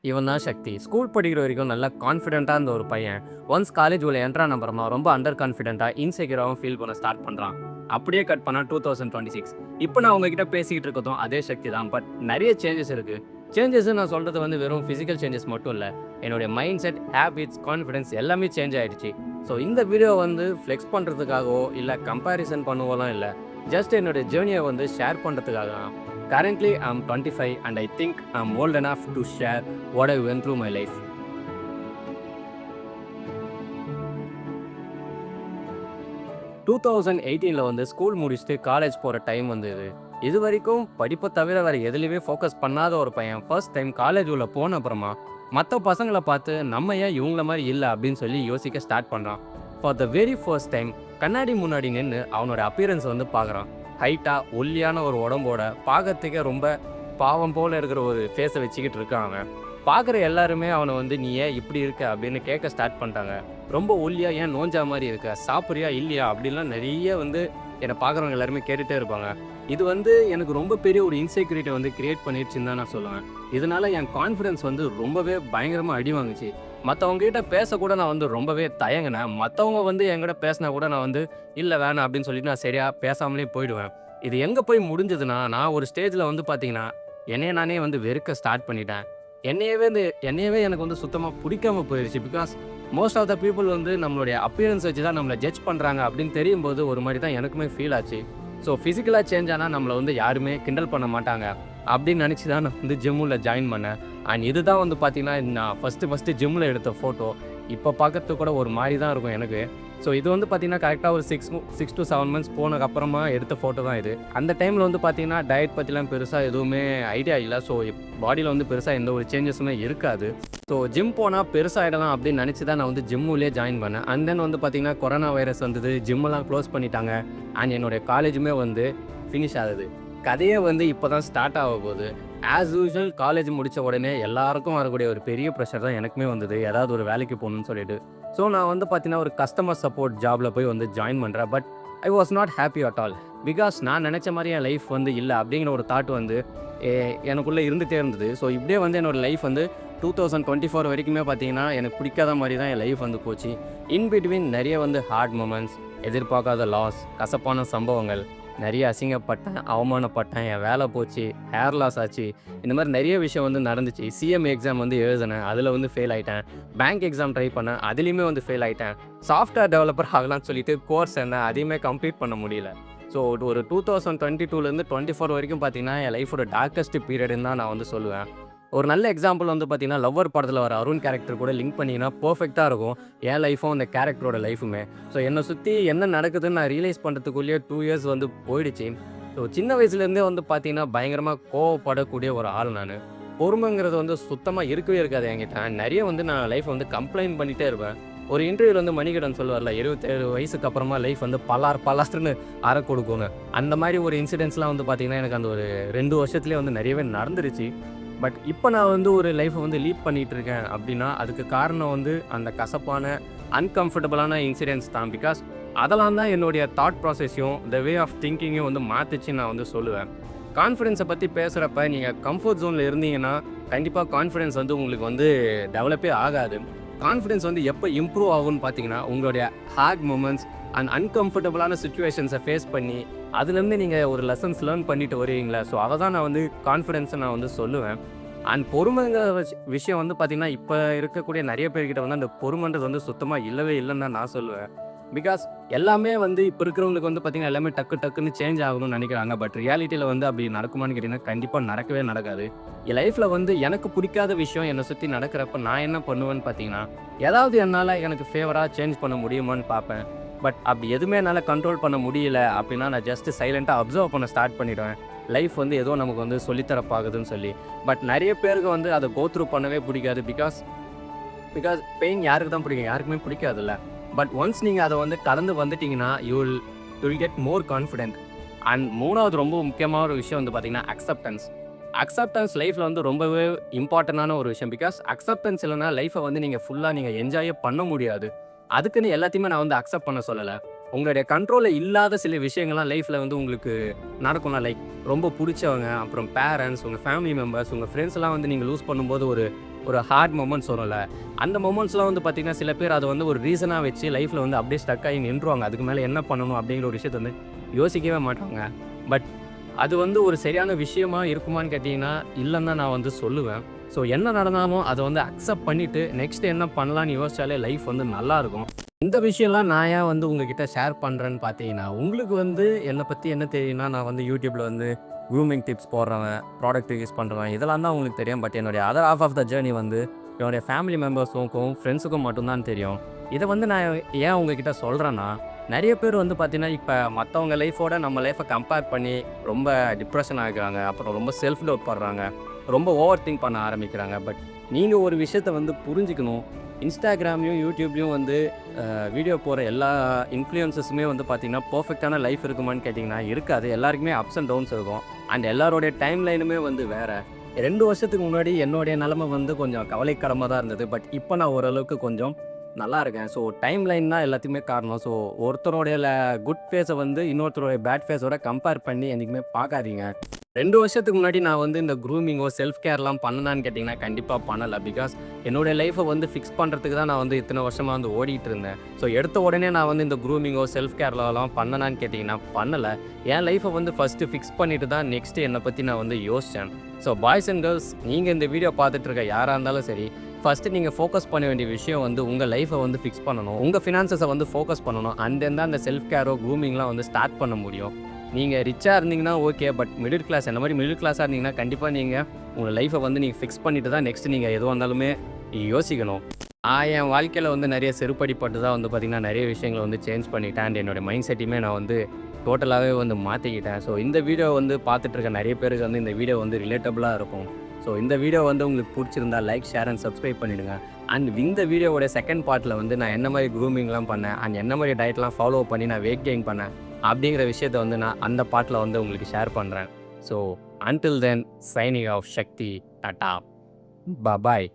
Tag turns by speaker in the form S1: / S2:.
S1: இவன் தான் சக்தி. ஸ்கூல் படிக்கிற வரைக்கும் நல்லா கான்ஃபிடென்ட்டா இருந்த ஒரு பையன், ஒன்ஸ் காலேஜ் உள்ள என்ட்ரான அப்புறமா ரொம்ப அண்டர் கான்ஃபிடென்ட்டா, இன்செக்யூராவும் ஃபீல் பண்ண ஸ்டார்ட் பண்றான். அப்படியே கட் பண்ணா 2026. இப்போ நான் உங்ககிட்ட பேசிக்கிட்டு இருக்கதும் அதே சக்தி தான். பட் நெறைய சேஞ்சஸ் இருக்கு. சேஞ்சஸ்ன்னு நான் சொல்றது வந்து வெறும் ஃபிசிக்கல் சேஞ்சஸ் மட்டும் இல்ல. என்னுடைய மைண்ட் செட், ஹேபிட்ஸ், கான்ஃபிடன்ஸ் எல்லாமே சேஞ்ச் ஆயிடுச்சு. ஸோ இந்த வீடியோ வந்து ஃப்ளெக்ஸ் பண்ணுறதுக்காகவோ இல்லை கம்பேரிசன் பண்ணவோலாம் இல்லை. ஜஸ்ட் என்னோட ஜேர்னியை வந்து ஷேர் பண்ணுறதுக்காக தான். Currently, I'm 25 and I think I'm old enough to share what I went through my life. 2018ல வந்து ஸ்கூல் முடிச்சுட்டு காலேஜ் போகிற டைம் வந்தது. இது வரைக்கும் படிப்பை தவிர வேறு எதுலேயுமே ஃபோக்கஸ் பண்ணாத ஒரு பையன் ஃபர்ஸ்ட் டைம் காலேஜ் உள்ள போன அப்புறமா மற்ற பசங்களை பார்த்து நம்ம ஏன் இவங்கள மாதிரி இல்லை அப்படின்னு சொல்லி யோசிக்க ஸ்டார்ட் பண்ணுறான். For the very first time கண்ணாடி முன்னாடி நின்று அவனோட அப்பியரன்ஸ் வந்து பார்க்குறான். ஹைட்டாக ஒல்லியான ஒரு உடம்போட பார்க்கறதுக்கே ரொம்ப பாவம் போல் இருக்கிற ஒரு ஃபேஸை வச்சுக்கிட்டு இருக்கான். அவன் பார்க்குற எல்லாருமே அவனை வந்து நீ ஏன் இப்படி இருக்க அப்படின்னு கேட்க ஸ்டார்ட் பண்ணிட்டாங்க. ரொம்ப ஒல்லியா, ஏன் நோஞ்சா மாதிரி இருக்க, சாப்பிட்றியா இல்லையா அப்படின்லாம் நிறைய வந்து என்னை பார்க்குறவங்க எல்லாருமே கேட்டுகிட்டே இருப்பாங்க. இது வந்து எனக்கு ரொம்ப பெரிய ஒரு இன்செக்யூரிட்டி வந்து கிரியேட் பண்ணிடுச்சுன்னு தான் நான் சொல்லுவேன். இதனால என் கான்ஃபிடன்ஸ் வந்து ரொம்பவே பயங்கரமாக அடி வாங்குச்சு. மற்றவங்ககிட்ட பேசக்கூட நான் வந்து ரொம்பவே தயங்கினேன். மற்றவங்க வந்து என்கிட்ட பேசினா கூட நான் வந்து இல்லை வேணாம் அப்படின்னு சொல்லிட்டு நான் சரியாக பேசாமலே போயிடுவேன். இது எங்கே போய் முடிஞ்சதுன்னா, நான் ஒரு ஸ்டேஜில் வந்து பார்த்தீங்கன்னா என்னையே நானே வந்து வெறுக்க ஸ்டார்ட் பண்ணிட்டேன். என்னையவே எனக்கு வந்து சுத்தமாக பிடிக்காம போயிடுச்சு. Because most of the people வந்து நம்மளுடைய அப்பியரன்ஸ் வச்சு தான் நம்மளை ஜட்ஜ் பண்ணுறாங்க அப்படின்னு தெரியும் போது ஒரு மாதிரி தான் எனக்குமே ஃபீல் ஆச்சு. ஸோ ஃபிசிக்கலாக சேஞ்ச் ஆனால் நம்மளை வந்து யாருமே கிண்டல் பண்ண மாட்டாங்க அப்படின்னு நினச்சி தான் நான் வந்து ஜிம்மில் ஜாயின் பண்ணேன். அண்ட் இது தான் வந்து பார்த்தீங்கன்னா நான் ஃபஸ்ட்டு ஜிம்மில் எடுத்த ஃபோட்டோ. இப்போ பார்க்கறதுக்கு கூட ஒரு மாதிரி தான் இருக்கும் எனக்கு. ஸோ இது வந்து பார்த்தீங்கன்னா கரெக்டாக ஒரு 6 to 7 months போனதுக்கப்புறமா எடுத்த ஃபோட்டோ தான் இது. அந்த டைமில் வந்து பார்த்தீங்கன்னா டயட் பற்றிலாம் பெருசாக எதுவுமே ஐடியா இல்லை. ஸோ பாடியில் வந்து பெருசாக எந்த ஒரு சேஞ்சஸுமே இருக்காது. ஸோ ஜிம் போனால் பெருசாகிடலாம் அப்படின்னு நினச்சி தான் நான் வந்து ஜிம்முலேயே ஜாயின் பண்ணேன். அண்ட் தென் வந்து பார்த்தீங்கன்னா கொரோனா வைரஸ் வந்தது, ஜிம்மெல்லாம் க்ளோஸ் பண்ணிட்டாங்க. அண்ட் என்னுடைய காலேஜுமே வந்து ஃபினிஷ் ஆகுது. கதையே வந்து இப்போ தான் ஸ்டார்ட் ஆக போகுது. ஆஸ் யூஷுவல் காலேஜ் முடித்த உடனே எல்லாருக்கும் வரக்கூடிய ஒரு பெரிய ப்ரெஷர் தான் எனக்குமே வந்தது, ஏதாவது ஒரு வேலைக்கு போகணுன்னு சொல்லிட்டு. ஸோ நான் வந்து பார்த்தீங்கன்னா ஒரு கஸ்டமர் சப்போர்ட் ஜாபில் போய் வந்து ஜாயின் பண்ணுறேன். But I was not happy at all. Because நான் நினச்ச மாதிரி என் லைஃப் வந்து இல்லை அப்படிங்கிற ஒரு தாட் வந்து எனக்குள்ளே இருந்துகிட்டே இருந்தது. ஸோ இப்படியே வந்து என்னோடய லைஃப் வந்து 2024 வரைக்குமே பார்த்தீங்கன்னா எனக்கு பிடிக்காத மாதிரி தான் என் லைஃப் வந்து போச்சு. இன் பிட்வீன் நிறைய வந்து ஹார்ட் மூமெண்ட்ஸ், எதிர்பார்க்காத லாஸ், கசப்பான சம்பவங்கள், நிறைய அசிங்கப்பட்டேன், அவமானப்பட்டேன், என் வேலை போச்சு, ஹேர் லாஸ் ஆச்சு. இந்த மாதிரி நிறைய விஷயம் வந்து நடந்துச்சு. சிஎம் எக்ஸாம் வந்து எழுதினேன், அதில் வந்து ஃபெயில் ஆகிட்டேன். பேங்க் எக்ஸாம் ட்ரை பண்ணேன், அதுலேயுமே வந்து ஃபெயில் ஆகிட்டேன். சாஃப்ட்வேர் டெவலப்பர் ஆகலாம்னு சொல்லிட்டு கோர்ஸ் என்ன அதையுமே கம்ப்ளீட் பண்ண முடியல. ஸோ ஒரு 2022லேருந்து 24 வரைக்கும் பார்த்தீங்கன்னா என் லைஃபோட டார்க்கஸ்ட் பீரியடுன்னு தான் நான் வந்து சொல்லுவேன். ஒரு நல்ல எக்ஸாம்பிள் வந்து பார்த்தீங்கன்னா லவ்வர் படத்தில் வர அருண் கேரக்டர் கூட லிங்க் பண்ணிங்கன்னா பர்ஃபெக்டாக இருக்கும் என் லைஃபும் அந்த கேரக்டரோட லைஃபுமே. ஸோ என்னை சுற்றி என்ன நடக்குதுன்னு நான் ரியலைஸ் பண்ணுறதுக்குள்ளேயே 2 years வந்து போயிடுச்சு. ஸோ சின்ன வயசுலேருந்தே வந்து பார்த்தீங்கன்னா பயங்கரமாக கோவப்படக்கூடிய ஒரு ஆள் நான். பொறுமைங்கிறது வந்து சுத்தமாக இருக்கவே இருக்காது என்கிட்ட. நிறைய வந்து நான் லைஃப்பை வந்து கம்ப்ளைண்ட் பண்ணிகிட்டே இருப்பேன். ஒரு இன்டர்வியூவில் வந்து மணிகண்டன் சொல்லுவார்ல, 27 வயசுக்கு அப்புறமா லைஃப் வந்து பலார்னு அற கொடுக்குங்க. அந்த மாதிரி ஒரு இன்சிடென்ட்ஸ்லாம் வந்து பார்த்திங்கன்னா எனக்கு அந்த ஒரு 2 வருஷத்துலேயே வந்து நிறையவே நடந்துருச்சு. பட் இப்போ நான் வந்து ஒரு லைஃப்பை வந்து லீட் பண்ணிகிட்டு இருக்கேன் அப்படின்னா அதுக்கு காரணம் வந்து அந்த கசப்பான அன்கம்ஃபர்டபுளான இன்சிடென்ட்ஸ் தான். பிகாஸ் அதெல்லாம் தான் என்னுடைய தாட் ப்ராசஸையும் த வே ஆஃப் திங்கிங்கையும் வந்து மாற்றிச்சு நான் வந்து சொல்லுவேன். கான்ஃபிடென்ஸை பற்றி பேசுகிறப்ப நீங்கள் கம்ஃபர்ட் ஜோனில் இருந்தீங்கன்னா கண்டிப்பாக கான்ஃபிடென்ஸ் வந்து உங்களுக்கு வந்து டெவலப்பே ஆகாது. கான்ஃபிடென்ஸ் வந்து எப்போ இம்ப்ரூவ் ஆகும்னு பார்த்தீங்கன்னா உங்களுடைய ஹார்ட் மூமெண்ட்ஸ் அண்ட் அன்கம்ஃபர்டபுளான சுச்சுவேஷன்ஸை ஃபேஸ் பண்ணி அதுலேருந்து நீங்கள் ஒரு லெசன்ஸ் லேர்ன் பண்ணிட்டு வருவீங்களா. ஸோ அதை தான் நான் வந்து கான்ஃபிடென்ஸை நான் வந்து சொல்லுவேன். அண்ட் பொறுமைங்கிற விஷயம் வந்து பார்த்திங்கன்னா இப்போ இருக்கக்கூடிய நிறைய பேர்கிட்ட வந்து அந்த பொறுமைன்றது வந்து சுத்தமாக இல்லவே இல்லைன்னு தான் நான் சொல்லுவேன். பிகாஸ் எல்லாமே வந்து இப்போ இருக்கிறவங்களுக்கு வந்து பார்த்திங்கன்னா எல்லாமே டக்குன்னு சேஞ்ச் ஆகணும்னு நினைக்கிறாங்க. பட் ரியாலிட்டியில் வந்து அப்படி நடக்குமான்னு கேட்டிங்கன்னா கண்டிப்பாக நடக்கவே நடக்காது. என் லைஃப்பில் வந்து எனக்கு பிடிக்காத விஷயம் என்னை சுற்றி நடக்கிறப்ப நான் என்ன பண்ணுவேன்னு பார்த்தீங்கன்னா ஏதாவது என்னால் எனக்கு ஃபேவராக சேஞ்ச் பண்ண முடியுமான்னு பார்ப்பேன். பட் அப்படி எதுவுமே என்னால் கண்ட்ரோல் பண்ண முடியல அப்படின்னா நான் ஜஸ்ட்டு சைலண்ட்டாக அப்சர்வ் பண்ண ஸ்டார்ட் பண்ணிவிடுவேன். லைஃப் வந்து ஏதோ நமக்கு வந்து சொல்லித்தரப்பாகுதுன்னு சொல்லி. பட் நிறைய பேருக்கு வந்து அதை கோத்ரூ பண்ணவே பிடிக்காது. பிகாஸ் பெயின் யாருக்கு தான் பிடிக்கும், யாருக்குமே பிடிக்காதுல்ல. பட் ஒன்ஸ் நீங்கள் அதை வந்து கடந்து வந்துட்டிங்கன்னா you will get more confident. And 3வது ரொம்ப முக்கியமான ஒரு விஷயம் வந்து பார்த்திங்கன்னா அக்செப்டன்ஸ் லைஃப்பில் வந்து ரொம்பவே இம்பார்ட்டண்டான ஒரு விஷயம். பிகாஸ் அக்செப்டன்ஸ் இல்லைனா லைஃப்பை வந்து நீங்கள் ஃபுல்லாக நீங்கள் என்ஜாயே பண்ண முடியாது. அதுக்குன்னு எல்லாத்தையுமே நான் வந்து அக்செப்ட் பண்ண சொல்லலை. உங்களுடைய கண்ட்ரோலில் இல்லாத சில விஷயங்கள்லாம் லைஃப்பில் வந்து உங்களுக்கு நடக்கும்னா, லைக் ரொம்ப பிடிச்சவங்க, அப்புறம் பேரண்ட்ஸ், உங்கள் ஃபேமிலி மெம்பர்ஸ், உங்கள் ஃப்ரெண்ட்ஸ்லாம் வந்து நீங்கள் லூஸ் பண்ணும்போது ஒரு ஒரு ஹார்ட் மொமெண்ட்ஸ் வரும்ல, அந்த மொமெண்ட்ஸ்லாம் வந்து பார்த்தீங்கன்னா, சில பேர் அத வந்து ஒரு ரீசனா வச்சு லைஃப்ல வந்து அப்படியே ஸ்டக் ஆகி நின்றுவாங்க. அதுக்கு மேல என்ன பண்ணணும் அப்படிங்கிற ஒரு விஷயத்த வந்து யோசிக்கவே மாட்டாங்க. பட் அது வந்து ஒரு சரியான விஷயமா இருக்குமான்னு கேட்டீங்கன்னா, இல்லன்னு தான் நான் வந்து சொல்லுவேன். ஸோ என்ன நடந்தாலும் அத வந்து அக்செப்ட் பண்ணிட்டு, நெக்ஸ்ட் என்ன பண்ணலான்னு யோசிச்சாலே லைஃப் வந்து நல்லாருக்கும். இந்த விஷயம்லாம் நான் ஏன் வந்து உங்ககிட்ட ஷேர் பண்றேன்னு பார்த்தீங்கன்னா, உங்களுக்கு வந்து என்ன பத்தி என்ன தெரியும்னா, நான் வந்து YouTubeல வந்து க்ரூமிங் டிப்ஸ் போடுறவன், ப்ராடக்ட் யூஸ் பண்றவன் இதெல்லாம் தான் உங்களுக்கு தெரியும். பட் என்னுடைய other half of the journey வந்து என்னுடைய ஃபேமிலி மெம்பர்ஸுக்கும், ஃப்ரெண்ட்ஸுக்கும் மட்டும் தான் தெரியும். இத வந்து நான் ஏன் உங்ககிட்ட சொல்றேன்னா, நெறைய பேர் வந்து பார்த்தீங்கன்னா, இப்ப மத்தவங்க லைஃபோட நம்ம லைஃப கம்பேர் பண்ணி ரொம்ப டிப்ரஷன் ஆகுறாங்க. அப்புறம் ரொம்ப செல்ஃப் டவுட் படுறாங்க. ரொம்ப ஓவர் திங்க் பண்ண ஆரம்பிக்கிறாங்க. பட் நீங்க ஒரு விஷயத்த வந்து புரிஞ்சுக்கணும். Instagramலயும், YouTubeலயும் வந்து வீடியோ போடுற எல்லா இன்ஃப்ளூயன்சஸுமே வந்து பார்த்தீங்கன்னா, பெர்ஃபெக்ட்டான லைஃப் இருக்குமான்னு கேட்டிங்கன்னா, இருக்காது. எல்லாருக்குமே அப்ஸ் அண்ட் டவுன்ஸ் இருக்கும். அண்ட் எல்லாருடைய டைம் லைனுமே வந்து வேற. 2 வருஷத்துக்கு முன்னாடி என்னுடைய நிலைமை வந்து கொஞ்சம் கவலைக்கிடமா தான் இருந்தது. பட் இப்ப நான் ஓரளவுக்கு கொஞ்சம் நல்லா இருக்கேன். ஸோ டைம் லைன் தான் எல்லாத்துக்குமே காரணம். ஸோ ஒருத்தருடைய குட் ஃபேஸை வந்து இன்னொருத்தருடைய பேட் ஃபேஸோட கம்பேர் பண்ணி என்னைக்குமே பார்க்காதீங்க. 2 வருஷத்துக்கு முன்னாடி நான் வந்து இந்த க்ரூமிங்கோ, செல்ஃப் கேர்லாம் பண்ணனான்னு கேட்டிங்கன்னா, கண்டிப்பா பண்ணல. பிகாஸ் என்னுடைய லைஃப்ப வந்து ஃபிக்ஸ் பண்றதுக்கு தான் நான் வந்து இத்தன வருஷமா வந்து ஓடிட்டு இருந்தேன். ஸோ எடுத்த உடனே நான் வந்து இந்த க்ரூமிங்கோ, செல்ஃப் கேர்லலாம் பண்ணனான்னு கேட்டிங்கன்னா, பண்ணல. என் லைஃப்ப வந்து ஃபர்ஸ்ட்டு ஃபிக்ஸ் பண்ணிட்டு தான் நெக்ஸ்ட் என்ன பத்தி நான் வந்து யோசிச்சேன். ஸோ பாய்ஸ் அண்ட் கேர்ள்ஸ் நீங்க இந்த வீடியோ பார்த்துட்டு இருக்க யாரா இருந்தாலும் சரி, ஃபர்ஸ்ட்டு நீங்க ஃபோக்கஸ் பண்ண வேண்டிய விஷயம் வந்து உங்க லைஃப்ப வந்து ஃபிக்ஸ் பண்ணணும். உங்க ஃபினான்ஸஸ வந்து ஃபோக்கஸ் பண்ணணும். அண்ட் தென் தான் அந்த செல்ஃப் கேரோ, க்ரூமிங்லாம் வந்து ஸ்டார்ட் பண்ண முடியும். நீங்க ரிச்சா இருந்தீங்கன்னா ஓகே. பட் மிடில் கிளாஸ் என்ன மாரி மிடில் கிளாஸா இருந்தீங்கன்னா, கண்டிப்பா நீங்க உங்க லைஃப்ப வந்து நீங்க ஃபிக்ஸ் பண்ணிட்டு தான் நெக்ஸ்ட் நீங்க எதுவா இருந்தாலுமே யோசிக்கணும். நான் என் வாழ்க்கையில வந்து நெறைய செருப்படிப்பட்டு தான் வந்து பார்த்தீங்கன்னா, நெறைய விஷயங்கள வந்து சேஞ்ச் பண்ணிட்டேன். அண்ட் என்னோட மைண்ட் செட்டையுமே நான் வந்து டோட்டலாவே வந்து மாத்திக்கிட்டேன். ஸோ இந்த வீடியோ வந்து பார்த்துட்டு இருக்க நெறைய பேருக்கு வந்து இந்த வீடியோ வந்து ரிலேட்டபிளா இருக்கும். ஸோ இந்த வீடியோ வந்து உங்களுக்கு புடிச்சிருந்தா லைக், ஷேர் அண்ட் சப்ஸ்கிரைப் பண்ணிடுங்க. அண்ட் இந்த வீடியோவோட செகண்ட் பார்ட்ல வந்து நான் என்ன மாரி க்ரூமிங்லாம் பண்ணேன், அண்ட் என்ன மாரி டயட்லாம் ஃபாலோ பண்ணி நான் வெயிட் கெயின் பண்ணேன், அப்படிங்கிற விஷயத்த வந்து நான் அந்த பார்ட்ல வந்து உங்களுக்கு ஷேர் பண்றேன். So until then signing off Sakthi. Tata. பாய்.